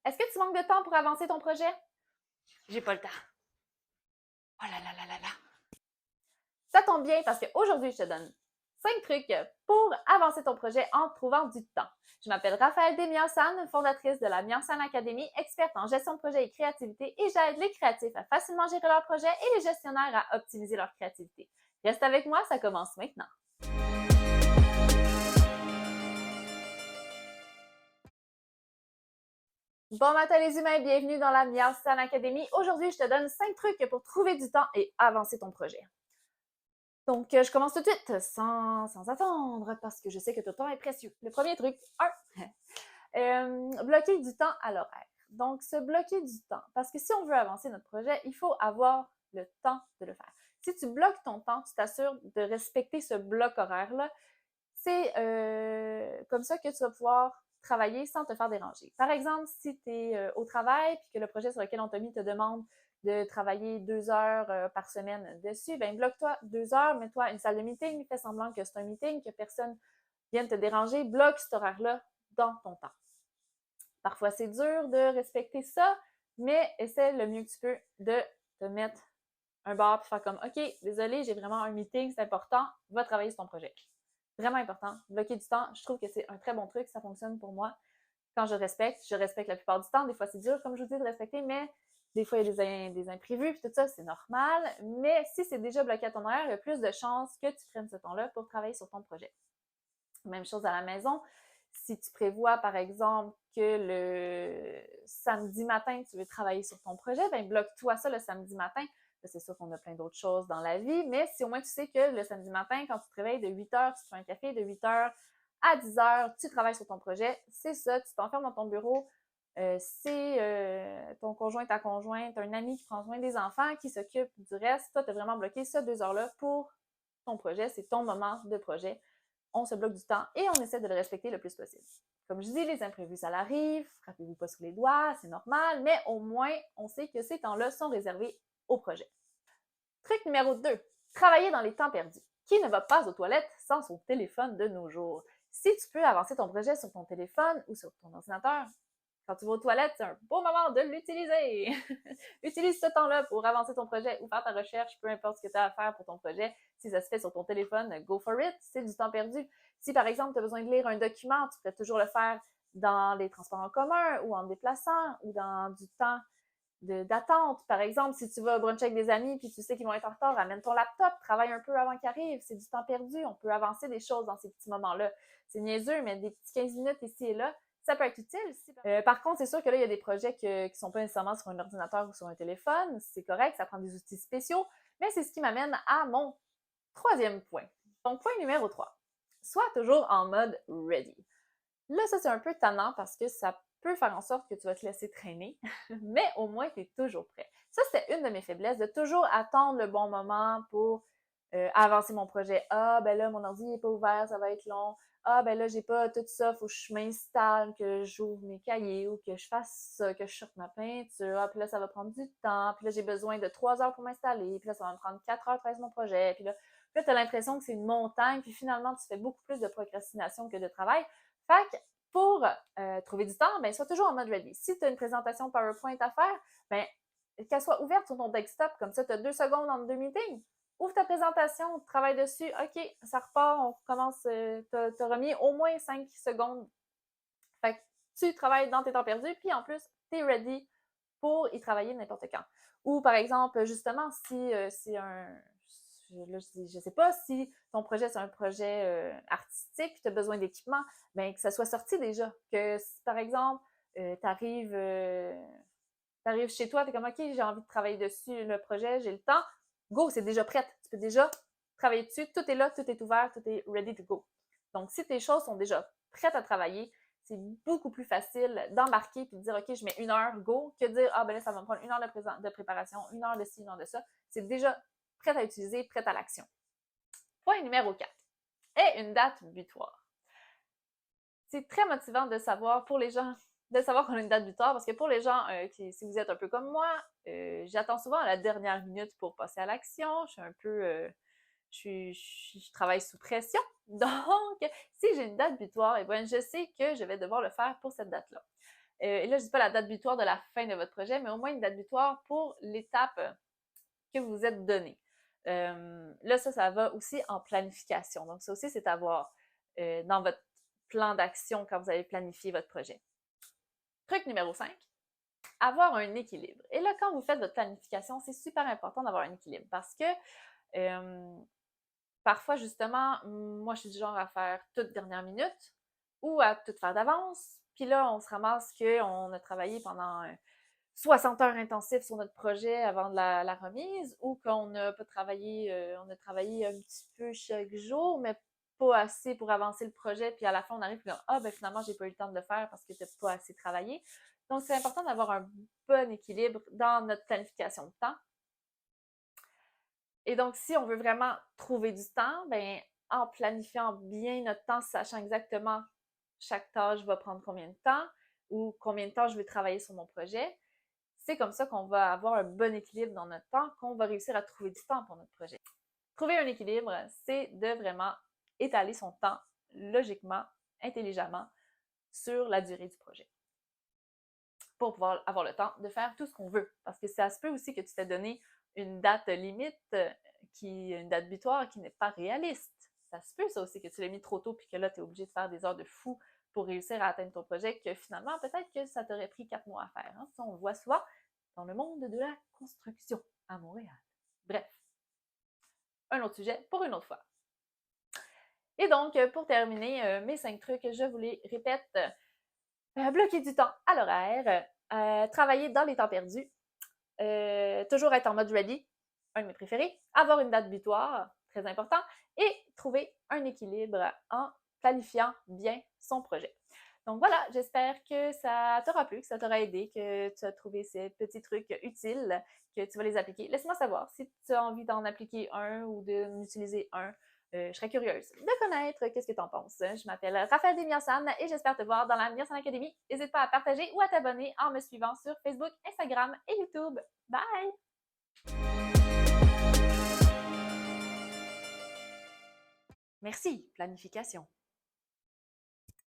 Est-ce que tu manques de temps pour avancer ton projet? J'ai pas le temps. Oh là là là là là. Ça tombe bien parce qu'aujourd'hui, je te donne 5 trucs pour avancer ton projet en trouvant du temps. Je m'appelle Raphaël Desmiensan, fondatrice de la Miensan Academy, experte en gestion de projet et créativité, et j'aide les créatifs à facilement gérer leurs projets et les gestionnaires à optimiser leur créativité. Reste avec moi, ça commence maintenant. Bon matin les humains, bienvenue dans la Miensan Academy. Aujourd'hui, je te donne 5 trucs pour trouver du temps et avancer ton projet. Donc, je commence tout de suite, sans attendre, parce que je sais que ton temps est précieux. Le premier truc, bloquer du temps à l'horaire. Donc, se bloquer du temps, parce que si on veut avancer notre projet, il faut avoir le temps de le faire. Si tu bloques ton temps, tu t'assures de respecter ce bloc horaire-là. C'est comme ça que tu vas pouvoir travailler sans te faire déranger. Par exemple, si tu es au travail puis que le projet sur lequel on t'a mis te demande de travailler 2 heures par semaine dessus, ben bloque-toi 2 heures, mets-toi une salle de meeting, fais semblant que c'est un meeting, que personne vienne te déranger, bloque cet horaire-là dans ton temps. Parfois, c'est dur de respecter ça, mais essaie le mieux que tu peux de te mettre un bar et faire comme OK, désolé, j'ai vraiment un meeting, c'est important, va travailler sur ton projet. Vraiment important, bloquer du temps, je trouve que c'est un très bon truc, ça fonctionne pour moi. Quand je respecte la plupart du temps. Des fois, c'est dur, comme je vous dis, de respecter, mais des fois, il y a des imprévus, puis tout ça, c'est normal. Mais si c'est déjà bloqué à ton horaire, il y a plus de chances que tu prennes ce temps-là pour travailler sur ton projet. Même chose à la maison. Si tu prévois, par exemple, que le samedi matin, tu veux travailler sur ton projet, ben bloque-toi ça le samedi matin. C'est sûr qu'on a plein d'autres choses dans la vie, mais si au moins tu sais que le samedi matin, quand tu te réveilles de 8 heures, tu te fais un café, de 8 heures à 10 heures, tu travailles sur ton projet, c'est ça, tu t'enfermes dans ton bureau, c'est ton conjoint, ta conjointe, un ami qui prend soin des enfants, qui s'occupe du reste. Toi, tu as vraiment bloqué ces 2 heures-là pour ton projet, c'est ton moment de projet. On se bloque du temps et on essaie de le respecter le plus possible. Comme je dis, les imprévus, ça l'arrive, frappez-vous pas sous les doigts, c'est normal, mais au moins, on sait que ces temps-là sont réservés au projet. Truc numéro 2, travailler dans les temps perdus. Qui ne va pas aux toilettes sans son téléphone de nos jours? Si tu peux avancer ton projet sur ton téléphone ou sur ton ordinateur, quand tu vas aux toilettes, c'est un beau moment de l'utiliser. Utilise ce temps-là pour avancer ton projet ou faire ta recherche, peu importe ce que tu as à faire pour ton projet. Si ça se fait sur ton téléphone, go for it, c'est du temps perdu. Si par exemple, tu as besoin de lire un document, tu peux toujours le faire dans les transports en commun ou en te déplaçant ou dans du temps d'attente. Par exemple, si tu vas bruncher avec des amis puis tu sais qu'ils vont être en retard, amène ton laptop, travaille un peu avant qu'ils arrivent. C'est du temps perdu. On peut avancer des choses dans ces petits moments-là. C'est niaiseux, mais des petits 15 minutes ici et là, ça peut être utile. Par contre, c'est sûr que là, il y a des projets qui ne sont pas nécessairement sur un ordinateur ou sur un téléphone. C'est correct, ça prend des outils spéciaux. Mais c'est ce qui m'amène à mon troisième point. Donc, point numéro 3. Sois toujours en mode ready. Là, ça, c'est un peu tannant parce que ça peut faire en sorte que tu vas te laisser traîner, mais au moins, tu es toujours prêt. Ça, c'est une de mes faiblesses, de toujours attendre le bon moment pour avancer mon projet. Ah, ben là, mon ordi n'est pas ouvert, ça va être long. Ah, ben là, j'ai pas tout ça, faut que je m'installe, que j'ouvre mes cahiers ou que je fasse ça, que je sorte ma peinture. Ah, puis là, ça va prendre du temps. Puis là, j'ai besoin de 3 heures pour m'installer. Puis là, ça va me prendre 4 heures pour faire mon projet. Puis là, tu as l'impression que c'est une montagne. Puis finalement, tu fais beaucoup plus de procrastination que de travail. Fait que pour trouver du temps, ben, sois toujours en mode ready. Si tu as une présentation PowerPoint à faire, ben, qu'elle soit ouverte sur ton desktop, comme ça, tu as 2 secondes entre deux meetings. Ouvre ta présentation, travaille dessus, OK, ça repart, on recommence, tu as remis au moins 5 secondes. Fait que tu travailles dans tes temps perdus, puis en plus, tu es ready pour y travailler n'importe quand. Ou par exemple, justement, si c'est je sais pas si ton projet c'est un projet artistique, puis tu as besoin d'équipement, ben que ça soit sorti déjà. Que si, par exemple, tu arrives chez toi, tu es comme OK, j'ai envie de travailler dessus le projet, j'ai le temps, go, c'est déjà prêt. Tu peux déjà travailler dessus, tout est là, tout est ouvert, tout est ready to go. Donc, si tes choses sont déjà prêtes à travailler, c'est beaucoup plus facile d'embarquer puis de dire OK, je mets 1 heure, go, que de dire ah ben là, ça va me prendre 1 heure de préparation, 1 heure de ci, 1 heure de ça. C'est déjà prêt à utiliser, prêt à l'action. Point numéro 4. Et une date butoir. C'est très motivant de savoir pour les gens, de savoir qu'on a une date butoir, parce que pour les gens, si vous êtes un peu comme moi, j'attends souvent à la dernière minute pour passer à l'action. Je suis un peu je travaille sous pression. Donc, si j'ai une date butoir, eh bien, je sais que je vais devoir le faire pour cette date-là. Et là, je ne dis pas la date butoir de la fin de votre projet, mais au moins une date butoir pour l'étape que vous vous êtes donnée. Là, ça va aussi en planification. Donc, ça aussi, c'est à voir dans votre plan d'action quand vous avez planifié votre projet. Truc numéro 5, avoir un équilibre. Et là, quand vous faites votre planification, c'est super important d'avoir un équilibre parce que parfois, justement, moi, je suis du genre à faire toute dernière minute ou à tout faire d'avance. Puis là, on se ramasse qu'on a travaillé pendant 60 heures intensives sur notre projet avant de la remise ou qu'on n'a pas travaillé, on a travaillé un petit peu chaque jour, mais pas assez pour avancer le projet. Puis à la fin, on arrive et ah, ben finalement, j'ai pas eu le temps de le faire parce que tu n'as pas assez travaillé. Donc, c'est important d'avoir un bon équilibre dans notre planification de temps. Et donc, si on veut vraiment trouver du temps, ben, en planifiant bien notre temps, sachant exactement chaque tâche va prendre combien de temps ou combien de temps je vais travailler sur mon projet, c'est comme ça qu'on va avoir un bon équilibre dans notre temps, qu'on va réussir à trouver du temps pour notre projet. Trouver un équilibre, c'est de vraiment étaler son temps logiquement, intelligemment sur la durée du projet pour pouvoir avoir le temps de faire tout ce qu'on veut. Parce que ça se peut aussi que tu t'aies donné une date limite, une date butoir qui n'est pas réaliste. Ça se peut ça aussi que tu l'aies mis trop tôt puis que là, tu es obligé de faire des heures de fou pour réussir à atteindre ton projet que finalement, peut-être que ça t'aurait pris 4 mois à faire. Hein? Ça, on le voit souvent dans le monde de la construction à Montréal. Bref, un autre sujet pour une autre fois. Et donc, pour terminer, mes 5 trucs, je vous les répète. Bloquer du temps à l'horaire, travailler dans les temps perdus, toujours être en mode ready, un de mes préférés, avoir une date butoir, très important, et trouver un équilibre en planifiant bien son projet. Donc voilà, j'espère que ça t'aura plu, que ça t'aura aidé, que tu as trouvé ces petits trucs utiles, que tu vas les appliquer. Laisse-moi savoir si tu as envie d'en appliquer un ou d'en utiliser un. Je serais curieuse de connaître qu'est-ce que tu en penses. Je m'appelle Raphaël Desmiassan et j'espère te voir dans la Miassan Academy. N'hésite pas à partager ou à t'abonner en me suivant sur Facebook, Instagram et YouTube. Bye! Merci, planification.